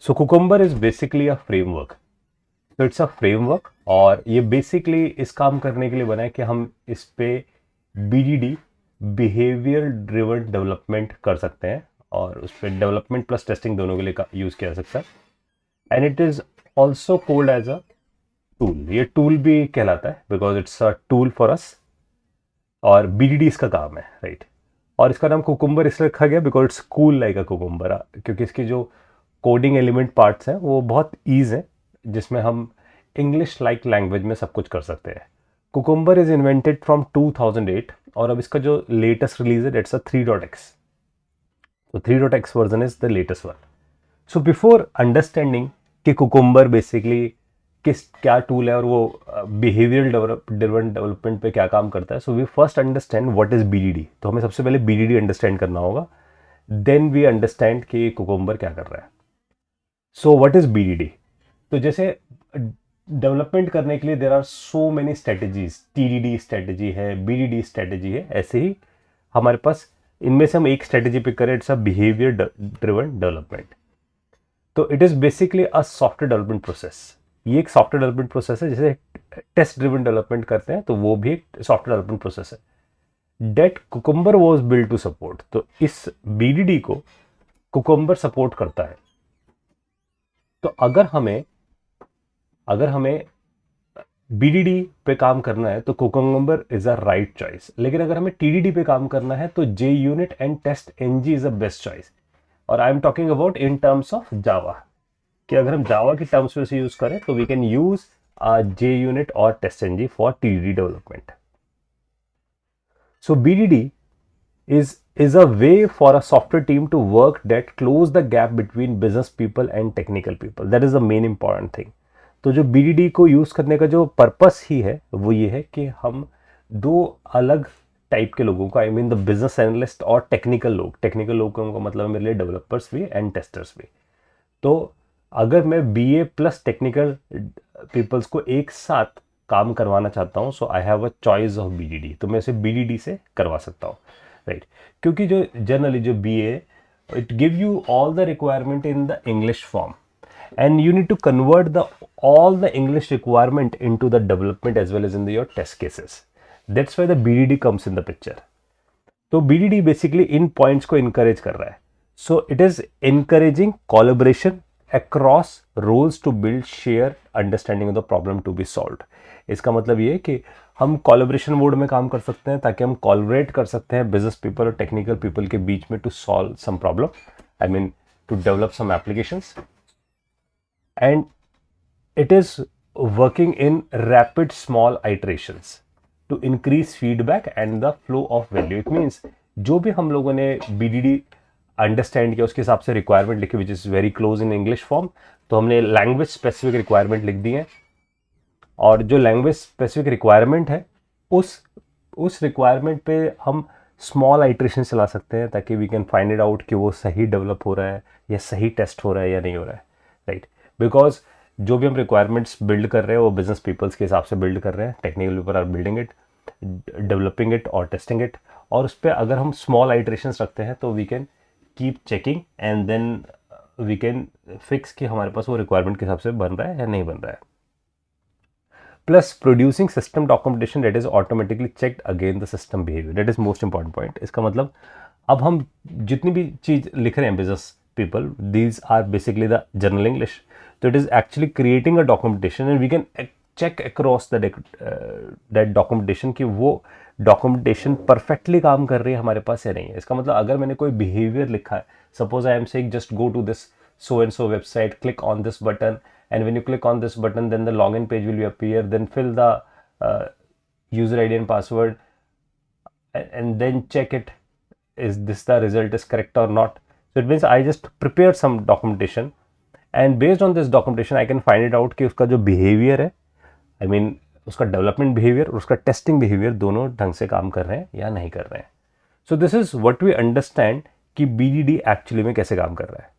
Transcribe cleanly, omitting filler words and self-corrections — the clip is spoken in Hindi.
So cucumber is basically a framework. तो इट्स अ फ्रेमवर्क और ये बेसिकली इस काम करने के लिए बना है कि हम इस पे बीडीडी, बिहेवियर ड्रिवन डेवलपमेंट कर सकते हैं और उस पर डेवलपमेंट प्लस टेस्टिंग दोनों के लिए यूज किया जा सकता है। And it is also called as a tool. ये टूल भी कहलाता है because it's a tool for us और बीडीडी इसका काम है, राइट। और इसका नाम कुकुम्बर इसलिए रखा गया because it's cool like a cucumber, क्योंकि इसकी जो कोडिंग एलिमेंट पार्ट्स हैं वो बहुत ईज है जिसमें हम इंग्लिश लाइक लैंग्वेज में सब कुछ कर सकते हैं। कुकुम्बर इज इन्वेंटेड फ्रॉम 2008 और अब इसका जो लेटेस्ट रिलीज है इट्स अ 3.x। तो 3.x version is the latest one. So before understanding कि कुकुम्बर बेसिकली क्या टूल है और वो बिहेवियर ड्रिवन डेवलपमेंट पे क्या काम करता है, so we first understand what is BDD. तो हमें सबसे पहले बीडीडी अंडरस्टैंड करना होगा, देन वी अंडरस्टैंड कि कुकुम्बर क्या कर रहा है। So what is BDD? तो जैसे डेवलपमेंट करने के लिए there are so many strategies, TDD strategy है, बीडीडी स्ट्रेटेजी है, ऐसे ही हमारे पास इनमें से हम एक स्ट्रेटेजी पिक करें, it's a behaviour driven development. तो it is basically a software development process. ये एक सॉफ्टवेयर डेवलपमेंट प्रोसेस है, जैसे टेस्ट ड्रिवन डेवलपमेंट करते हैं तो वो भी एक सॉफ्टवेयर डेवलपमेंट प्रोसेस है that cucumber was build to support. तो इस बीडीडी को कुकुम्बर सपोर्ट करता है। तो अगर हमें बीडीडी पे काम करना है तो cucumber is a right choice, लेकिन अगर हमें टीडीडी पे काम करना है तो J unit and test NG is a best choice. और I am talking about in terms of Java, कि अगर हम जावा की टर्म्स में से यूज करें तो we can use J unit और test NG for TDD development. So BDD is a way for a software team to work that close the gap between business people and technical people. That is the main important thing. तो जो BDD को यूज़ करने का जो पर्पस ही है वो ये है कि हम दो अलग टाइप के लोगों को, I mean the business analyst और टेक्निकल लोगों का मतलब है मेरे लिए डेवलपर्स भी एंड टेस्टर्स भी। तो अगर मैं BA प्लस टेक्निकल पीपल्स को एक साथ काम करवाना चाहता हूँ, so I have a choice of BDD, तो मैं इसे BDD से करवा सकता हूँ, राइट। क्योंकि जो जनरली जो BA it give you all the requirement in the English form and you need to convert all the English requirement into the development as well as in your test cases. That's why the BDD comes in the picture. तो BDD basically इन पॉइंट्स को encourage कर रहा है। So it is encouraging collaboration across roles to build shared understanding of the problem to be solved. इसका मतलब ये है कि हम कोलैबोरेशन मोड में काम कर सकते हैं ताकि हम कोलैबोरेट कर सकते हैं बिजनेस पीपल और टेक्निकल पीपल के बीच में to solve some problem, I mean to develop some applications. And it is working in rapid small iterations to increase feedback and the flow of value. It means जो भी हम लोगों ने BDD अंडरस्टैंड किया उसके हिसाब से रिक्वायरमेंट लिखी which is very close in English form. तो हमने लैंग्वेज स्पेसिफिक रिक्वायरमेंट लिख दी है और जो लैंग्वेज स्पेसिफिक रिक्वायरमेंट है उस रिक्वायरमेंट पे हम स्मॉल आइट्रेशन चला सकते हैं ताकि we can find it out कि वो सही डेवलप हो रहा है या सही टेस्ट हो रहा है या नहीं हो रहा है, राइट। बिकॉज जो भी हम रिक्वायरमेंट्स बिल्ड कर रहे हैं वो बिजनेस पीपल्स के हिसाब से बिल्ड कर रहे हैं, technical people are building it, developing it और टेस्टिंग इट। और उस पर अगर हम स्मॉल आइट्रेशंस रखते हैं तो we can keep checking and then we can fix कि हमारे पास वो रिक्वायरमेंट के हिसाब से बन रहा है या नहीं बन रहा है। Plus producing system documentation that is automatically checked again the system behaviour, that is most important point. इसका मतलब अब हम जितनी भी चीज़ लिख रहे हैं business people, these are basically the general English, तो it is actually creating a documentation and we can check across that documentation कि वो डॉक्यूमेंटेशन परफेक्टली काम कर रही है हमारे पास या नहीं है। इसका मतलब अगर मैंने कोई बिहेवियर लिखा है, suppose I am saying just go to this so and so website, click on this button, and when you click on this button then the login page will appear, then fill the user ID and password and then check it, is this the result is correct or not. So it means I just prepared some documentation and based on this documentation I can find it out कि उसका जो behavior है, I mean उसका development behavior और उसका testing behavior दोनों ढंग से काम कर रहे हैं या नहीं कर रहे हैं। So this is what we understand कि BDD actually में कैसे काम कर रहा है।